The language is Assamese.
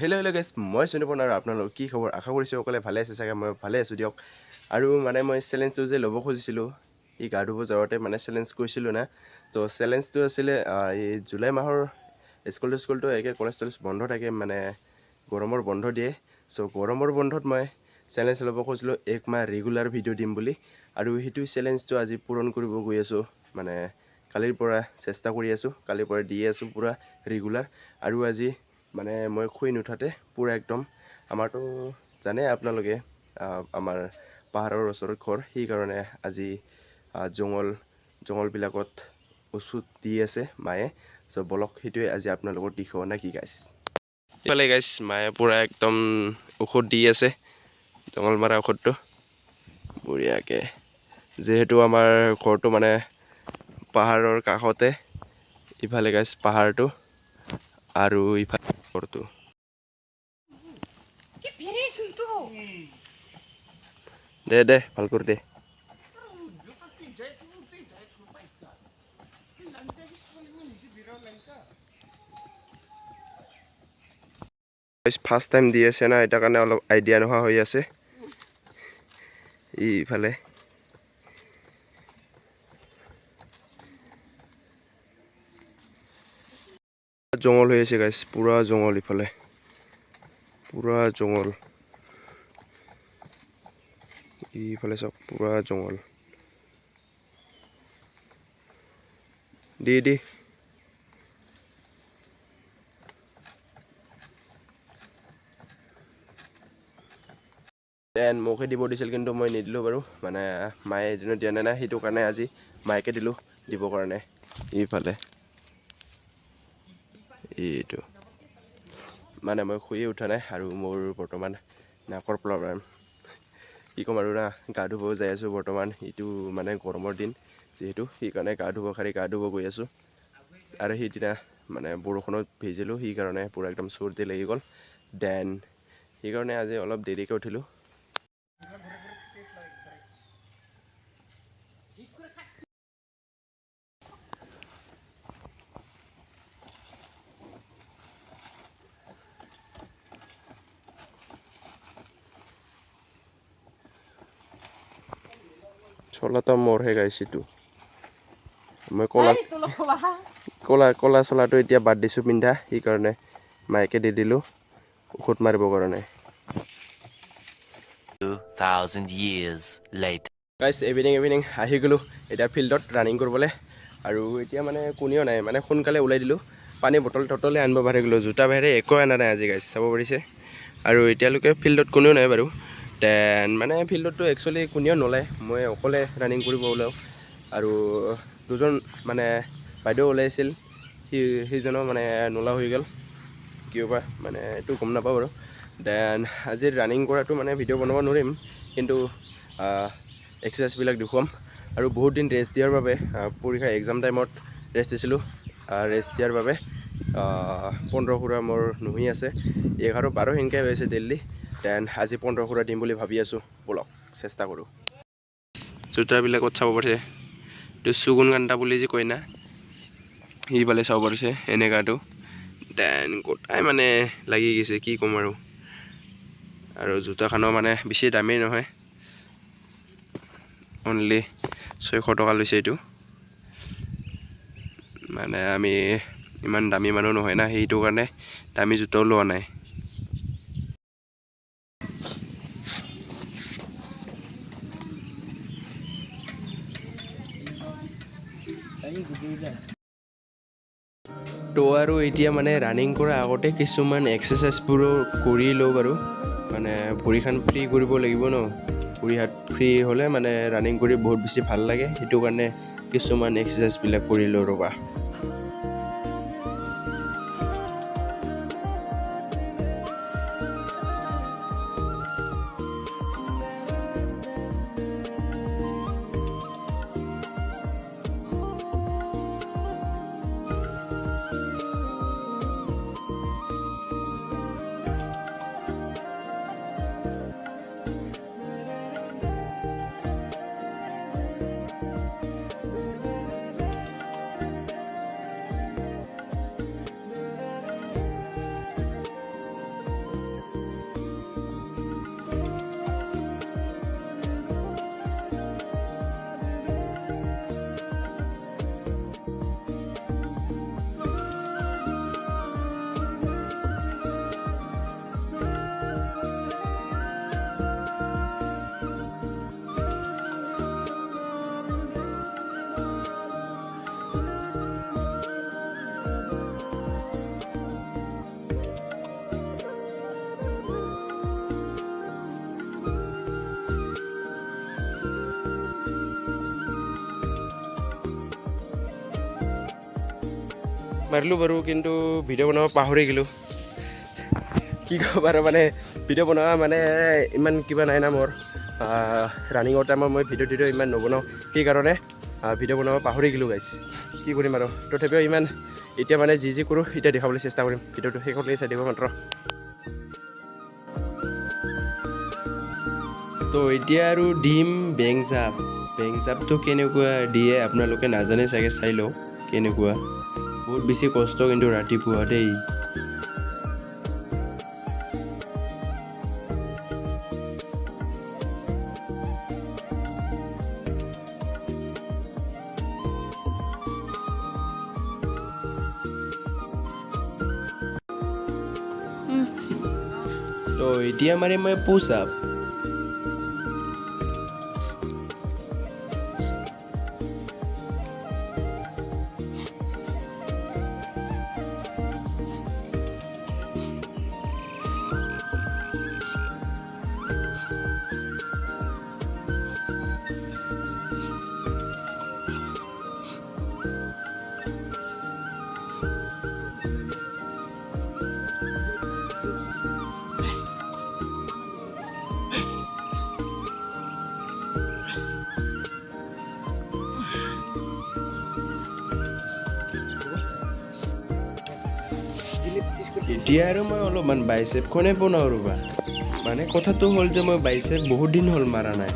হেল্ল' গাইজ মই চুনিপন আৰু আপোনালোক কি খবৰ আশা কৰিছোঁ সকলোৱে ভালে আছে চাগে মই ভালে আছোঁ দিয়ক আৰু মানে মই চেলেঞ্জটো যে ল'ব খুজিছিলোঁ এই গা ধুব যাওঁতে মানে চেলেঞ্জ কৰিছিলোঁ না তো চেলেঞ্জটো আছিলে এই জুলাই মাহৰ স্কুলটো একে কলেজ বন্ধ থাকে মানে গৰমৰ বন্ধ দিয়ে চ' গৰমৰ বন্ধত মই চেলেঞ্জ ল'ব খুজিছিলোঁ 1 মাহ ৰেগুলাৰ ভিডিঅ' দিম বুলি আৰু সেইটো চেলেঞ্জটো আজি পূৰণ কৰিব গৈ আছোঁ মানে কালিৰ পৰা চেষ্টা কৰি আছোঁ কালিৰ পৰা দি আছোঁ পুৰা ৰেগুলাৰ আৰু আজি মানে মই শুই নুঠাতে পুৰা একদম আমাৰতো জানে আপোনালোকে আমাৰ পাহাৰৰ ওচৰত ঘৰ সেইকাৰণে আজি জংঘলবিলাকত ওষুধ দি আছে মায়ে চ' বলক সেইটোৱে আজি আপোনালোকৰ দেখুৱাও নে কি গাইছ এইফালে গাইছ মায়ে পুৰা একদম ঔষধ দি আছে জংঘল মৰা ঔষধটো বঢ়িয়াকৈ যিহেতু আমাৰ ঘৰটো মানে পাহাৰৰ কাষতে ইফালে গাইছ পাহাৰটো আৰু ইফালে ঘৰটো দে ভাল কৰি দে ফাৰ্ষ্ট টাইম দি আছে না এটাৰ কাৰণে অলপ আইডিয়া নোহোৱা হৈ আছে ইফালে জংঘল হৈ আছে গাইছ পুৰা জংঘল ইফালে পুৰা জংঘল ইফালে চব পুৰা জংঘল দি দেন মোকে দিব দিছিল কিন্তু মই নিদিলোঁ বাৰু মানে মায়ে এদিনো দিয়া নাই সেইটো কাৰণে আজি মায়েকে দিলোঁ দিবৰ কাৰণে ইফালে এইটো মানে মই শুয়ে উঠা নাই আৰু মোৰ বৰ্তমান নাকৰ প্ৰব্লেম কি ক'ম আৰু না গা ধুব যাই আছোঁ বৰ্তমান এইটো মানে গৰমৰ দিন যিহেতু সেইকাৰণে গা ধুব গৈ আছোঁ আৰু সেইদিনা মানে বৰষুণত ভিজিলোঁ সেইকাৰণে পূৰা একদম চৰ্দি লাগি গ'ল দেন সেইকাৰণে আজি অলপ দেৰিকৈ উঠিলোঁ চলাটো মোৰহে গাইছিলোঁ মই কলা চলাটো এতিয়া বাদ দিছোঁ পিন্ধা সেইকাৰণে মাইকে দি দিলোঁ ঔষধ মাৰিবৰ কাৰণে 2000 years later গাইছ ইভিনিং আহি গ'লোঁ এতিয়া ফিল্ডত ৰানিং কৰিবলৈ আৰু এতিয়া মানে কোনেও নাই মানে সোনকালে ওলাই দিলোঁ পানী বটলে আনিব পাহৰি গ'লোঁ জোতা বাহিৰে একো অনা নাই আজি গাইছ চাব পাৰিছে আৰু এতিয়ালৈকে ফিল্ডত কোনেও নাই বাৰু দেন মানে ফিল্ডতটো একচুৱেলি কোনেও নোলায় মই অকলে ৰানিং কৰিব ওলাওঁ আৰু দুজন মানে বাইদেউ ওলাইছিল সিজনো মানে নোলোৱা হৈ গ'ল কিয় বা মানে এইটো গম নাপাওঁ বাৰু দেন আজি ৰানিং কৰাটো মানে ভিডিঅ' বনাব নোৱাৰিম কিন্তু এক্সাৰচাইজবিলাক দেখুৱাম আৰু বহুত দিন ৰেষ্ট দিয়াৰ বাবে পৰীক্ষা এক্সাম টাইমত ৰেষ্ট দিছিলোঁ ৰেষ্ট দিয়াৰ বাবে 15-16 মোৰ নুহি আছে 11-12 সেনেকৈ হৈ আছে দিল্লী দেন আজি 15-16 দিম বুলি ভাবি আছোঁ ব'লক চেষ্টা কৰোঁ জোতাবিলাকত চাব পাৰিছে এইটো চুগুন গাণ্ডা বুলি যে কয় না সিফালে চাব পাৰিছে এনেকুৱাটো দেন গোটাই মানে লাগি গৈছে কি ক'ম আৰু জোতাখনো মানে বেছি দামী নহয় অনলি 600 টকা লৈছে এইটো মানে আমি ইমান দামী মানুহ নহয় না সেইটো কাৰণে দামী জোতাও লোৱা নাই তো আৰু এতিয়া মানে ৰানিং কৰাৰ আগতে কিছুমান এক্সাৰচাইজবোৰো কৰি লওঁ বাৰু মানে ভৰিখন ফ্ৰী কৰিব লাগিব ন ভৰি হাত ফ্ৰী হ'লে মানে ৰানিং কৰি বহুত বেছি ভাল লাগে সেইটো কাৰণে কিছুমান এক্সাৰচাইজবিলাক কৰি লওঁ ৰ'বা মাৰিলোঁ বাৰু কিন্তু ভিডিঅ' বনাব পাহৰি গ'লোঁ কি ক'ব আৰু মানে ভিডিঅ' বনোৱা মানে ইমান কিবা নাই না মোৰ ৰানিঙৰ টাইমত মই ভিডিঅ' ইমান নবনাওঁ সেইকাৰণে ভিডিঅ' বনাব পাহৰি গ'লোঁ গাইছ কি কৰিম আৰু তথাপিও ইমান এতিয়া মানে যি কৰোঁ এতিয়া দেখাবলৈ চেষ্টা কৰিম ভিডিঅ'টো শেষলৈকে চাই দিব মাত্ৰ তো এতিয়া আৰু ডিম বেংজাপটো কেনেকুৱা দিয়ে আপোনালোকে নাজানে চাগে চাই লওক কেনেকুৱা বহুত বেছি কষ্ট কিন্তু ৰাতিপুৱা দেই তো এতিয়া মাৰিম মই পুছ আপ এতিয়া আৰু মই অলপমান বাইচেপখনে বনাওঁ ৰ'বা মানে কথাটো হ'ল যে মই বাইচেপ বহুত দিন হ'ল মাৰা নাই